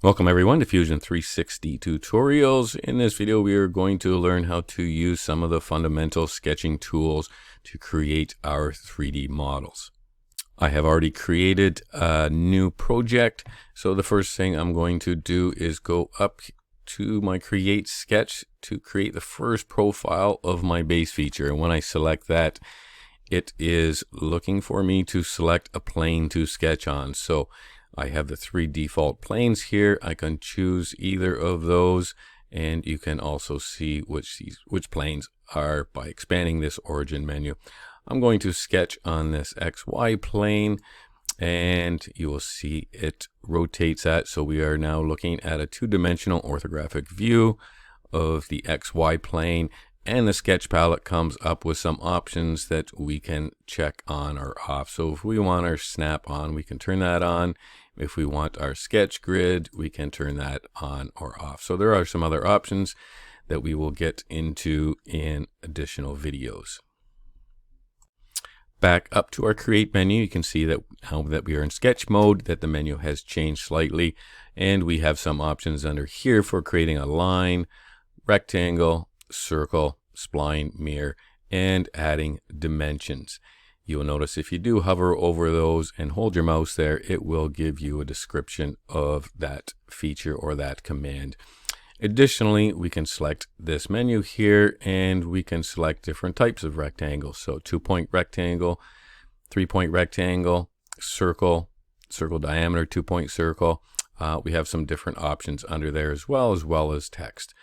Welcome everyone to Fusion 360 Tutorials. In this video we are going to learn how to use some of the fundamental sketching tools to create our 3D models. I have already created a new project, so the first thing I'm going to do is go up to my Create Sketch to create the first profile of my base feature. And when I select that, it is looking for me to select a plane to sketch on. So I have the three default planes here. I can choose either of those, and you can also see which planes are by expanding this origin menu. I'm going to sketch on this XY plane, and you will see it rotates that. So we are now looking at a two-dimensional orthographic view of the XY plane, and the sketch palette comes up with some options that we can check on or off. So if we want our snap on, we can turn that on. If we want our sketch grid, we can turn that on or off. So there are some other options that we will get into in additional videos. Back up to our create menu, you can see that now that we are in sketch mode, that the menu has changed slightly, and we have some options under here for creating a line, rectangle, circle, spline, mirror, and adding dimensions. You'll notice if you do hover over those and hold your mouse there, it will give you a description of that feature or that command. Additionally, we can select this menu here, and we can select different types of rectangles. So 2-point rectangle, 3-point rectangle, circle, circle diameter, 2-point circle. We have some different options under there as well as text.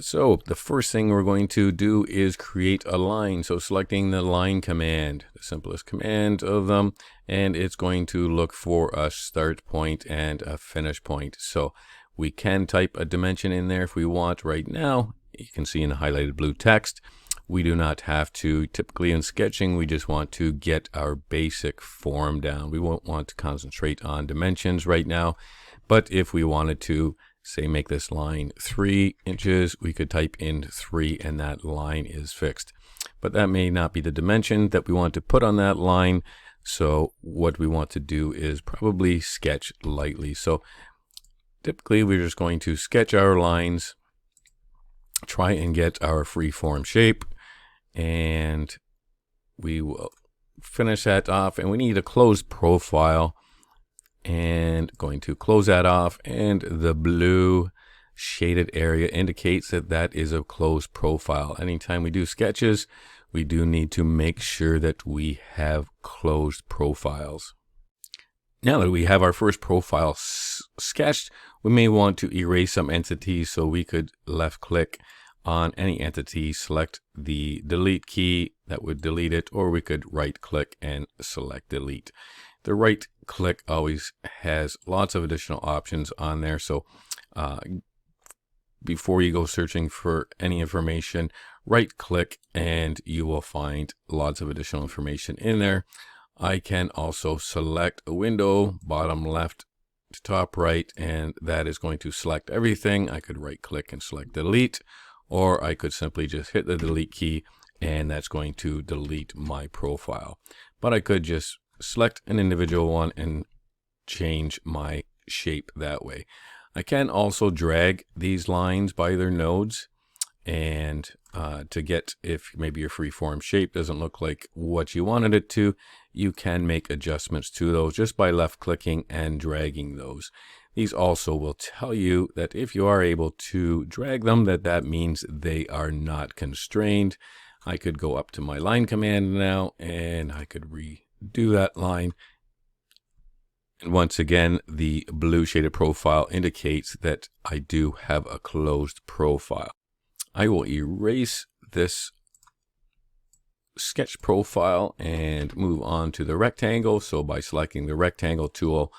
So the first thing we're going to do is create a line. So selecting the line command, the simplest command of them, and it's going to look for a start point and a finish point. So we can type a dimension in there if we want. Right now, you can see in the highlighted blue text, we do not have to. Typically in sketching, we just want to get our basic form down. We won't want to concentrate on dimensions right now, but if we wanted to, say, make this line 3 inches, we could type in 3 and that line is fixed. But that may not be the dimension that we want to put on that line. So what we want to do is probably sketch lightly. So typically we're just going to sketch our lines, try and get our free form shape, and we will finish that off. And we need a closed profile, and going to close that off, and the blue shaded area indicates that that is a closed profile. Anytime we do sketches, we do need to make sure that we have closed profiles. Now that we have our first profile sketched, we may want to erase some entities, so we could left click on any entity, select the delete key, that would delete it, or we could right click and select delete. The right click always has lots of additional options on there. So before you go searching for any information, right click and you will find lots of additional information in there. I can also select a window, bottom left to top right, and that is going to select everything. I could right click and select delete, or I could simply just hit the delete key and that's going to delete my profile. But I could just select an individual one and change my shape that way. I can also drag these lines by their nodes, and to get, if maybe your freeform shape doesn't look like what you wanted it to, you can make adjustments to those just by left clicking and dragging those. These also will tell you that if you are able to drag them, that means they are not constrained. I could go up to my line command now, and I could redo that line. And once again, the blue shaded profile indicates that I do have a closed profile. I will erase this sketch profile and move on to the rectangle. So by selecting the rectangle tool,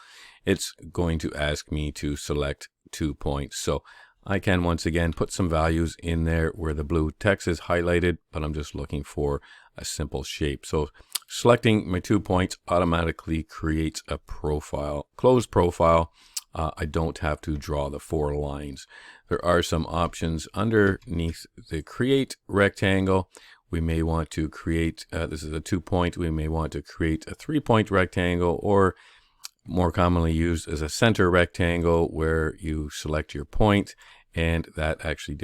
it's going to ask me to select 2 points. So I can once again put some values in there where the blue text is highlighted, but I'm just looking for a simple shape. So selecting my 2 points automatically creates a profile, closed profile. I don't have to draw the 4 lines. There are some options underneath the create rectangle. We may want to create, this is a 2 point, we may want to create a 3-point rectangle, or more commonly used as a center rectangle where you select your point, and that actually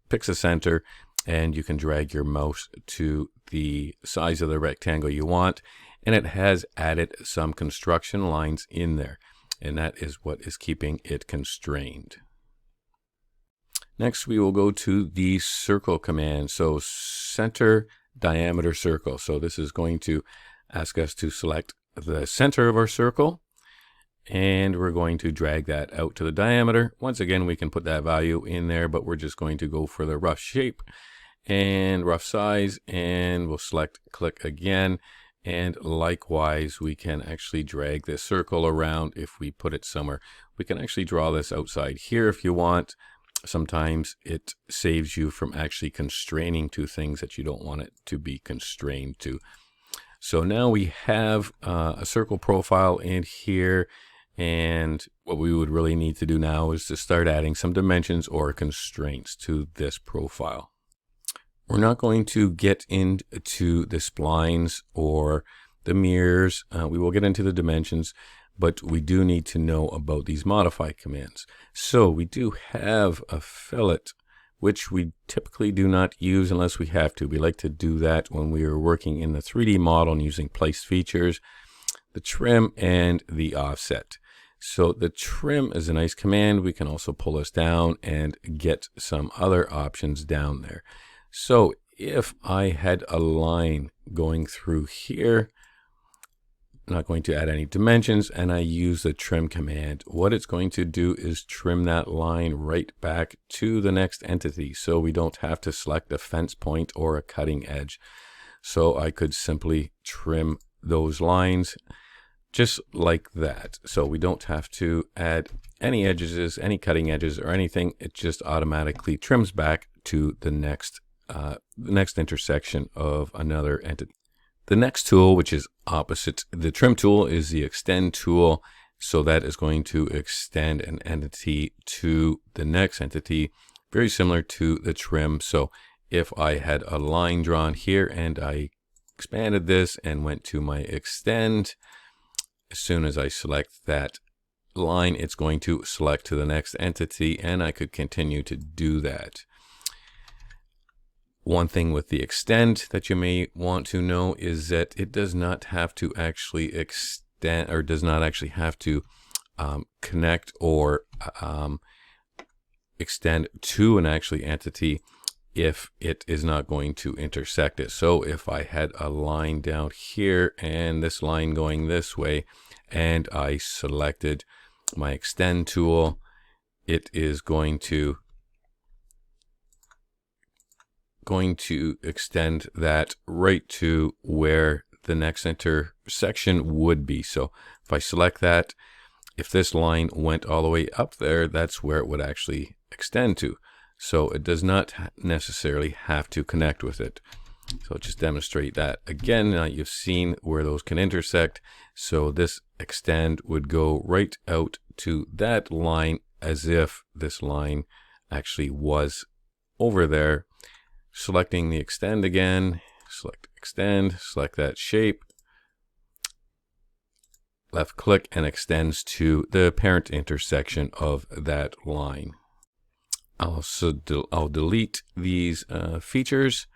picks a center, and you can drag your mouse to the size of the rectangle you want, and it has added some construction lines in there, and that is what is keeping it constrained. Next, we will go to the circle command. So center diameter circle. So this is going to ask us to select the center of our circle, and we're going to drag that out to the diameter. Once again, we can put that value in there, but we're just going to go for the rough shape and rough size, and we'll click again. And likewise, we can actually drag this circle around if we put it somewhere. We can actually draw this outside here if you want. Sometimes it saves you from actually constraining to things that you don't want it to be constrained to. So now we have a circle profile in here, and what we would really need to do now is to start adding some dimensions or constraints to this profile. We're not going to get into the splines or the mirrors. We will get into the dimensions, but we do need to know about these modify commands. So we do have a fillet, which we typically do not use unless we have to. We like to do that when we are working in the 3D model and using place features, the trim, and the offset. So the trim is a nice command. We can also pull this down and get some other options down there. So if I had a line going through here, I'm not going to add any dimensions, and I use the trim command, what it's going to do is trim that line right back to the next entity, so we don't have to select a fence point or a cutting edge. So I could simply trim those lines just like that. So we don't have to add any edges, any cutting edges or anything. It just automatically trims back to the next intersection of another entity. The next tool, which is opposite the trim tool, is the extend tool. So that is going to extend an entity to the next entity, very similar to the trim. So if I had a line drawn here and I expanded this and went to my extend, as soon as I select that line, it's going to select to the next entity, and I could continue to do that. One thing with the extend that you may want to know is that it does not have to actually extend, or does not actually have to connect or extend to an actually entity if it is not going to intersect it. So if I had a line down here and this line going this way, and I selected my extend tool, it is going to extend that right to where the next intersection would be. So if I select that, if this line went all the way up there, that's where it would actually extend to. So it does not necessarily have to connect with it. So just demonstrate that again. Now you've seen where those can intersect. So this extend would go right out to that line as if this line actually was over there. Selecting the extend again, select extend, select that shape, left click, and extends to the parent intersection of that line. I'll delete these features,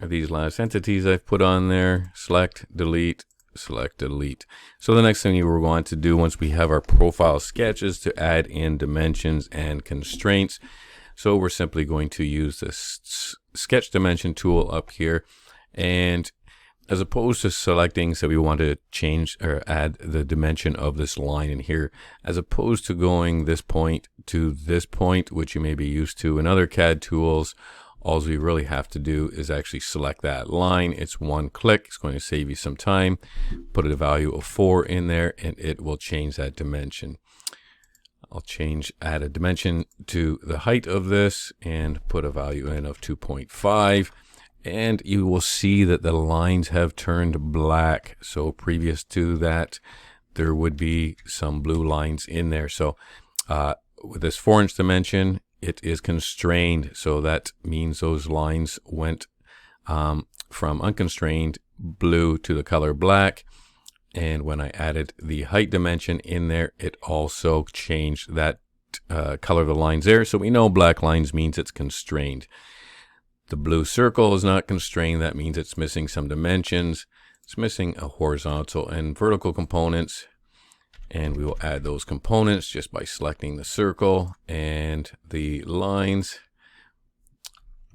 or these last entities I've put on there. Select, delete, select, delete. So the next thing you will want to do once we have our profile sketch is to add in dimensions and constraints. So we're simply going to use this sketch dimension tool up here, and as opposed to selecting, so we want to change or add the dimension of this line in here, as opposed to going this point to this point, which you may be used to in other CAD tools, all we really have to do is actually select that line. It's one click. It's going to save you some time. Put a value of 4 in there, and it will change that dimension. I'll add a dimension to the height of this and put a value in of 2.5. And you will see that the lines have turned black. So previous to that, there would be some blue lines in there. So with this 4-inch dimension, it is constrained. So that means those lines went from unconstrained blue to the color black. And when I added the height dimension in there, it also changed that color of the lines there. So we know black lines means it's constrained. The blue circle is not constrained. That means it's missing some dimensions. It's missing a horizontal and vertical components. And we will add those components just by selecting the circle and the lines.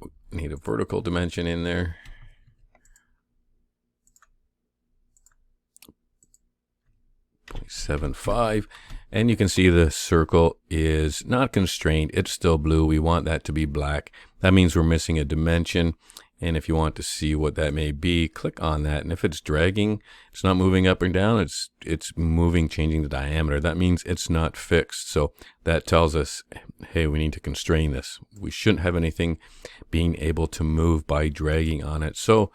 We need a vertical dimension in there. .75, and you can see the circle is not constrained. It's still blue. We want that to be black. That means we're missing a dimension. And if you want to see what that may be, click on that. And if it's dragging, it's not moving up and down, it's moving, changing the diameter. That means it's not fixed. So that tells us, hey, we need to constrain this. We shouldn't have anything being able to move by dragging on it. So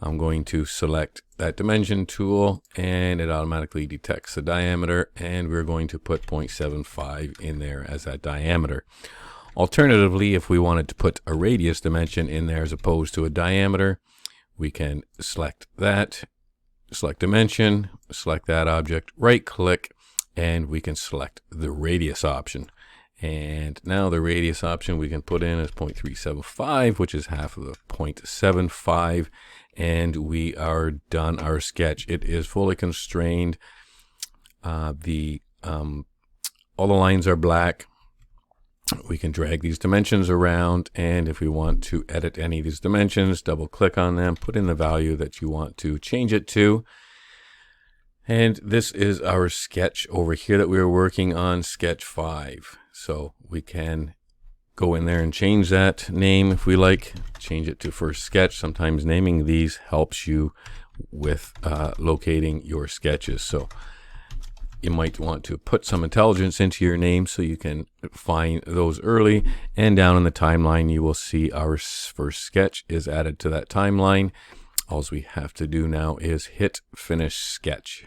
I'm going to select that dimension tool, and it automatically detects the diameter, and we're going to put 0.75 in there as that diameter. Alternatively, if we wanted to put a radius dimension in there as opposed to a diameter, we can select that, select dimension, select that object, right click, and we can select the radius option. And now the radius option we can put in as 0.375, which is half of the 0.75, and we are done our sketch. It is fully constrained. All the lines are black. We can drag these dimensions around, and if we want to edit any of these dimensions, double click on them, put in the value that you want to change it to. And this is our sketch over here that we are working on, sketch 5. So we can go in there and change that name if we like, change it to first sketch. Sometimes naming these helps you with locating your sketches. So you might want to put some intelligence into your name so you can find those early. And down in the timeline, you will see our first sketch is added to that timeline. All we have to do now is hit finish sketch.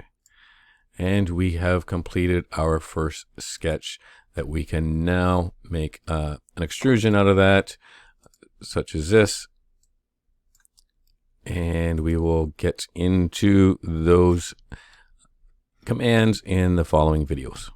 And we have completed our first sketch that we can now make an extrusion out of that, such as this. And we will get into those commands in the following videos.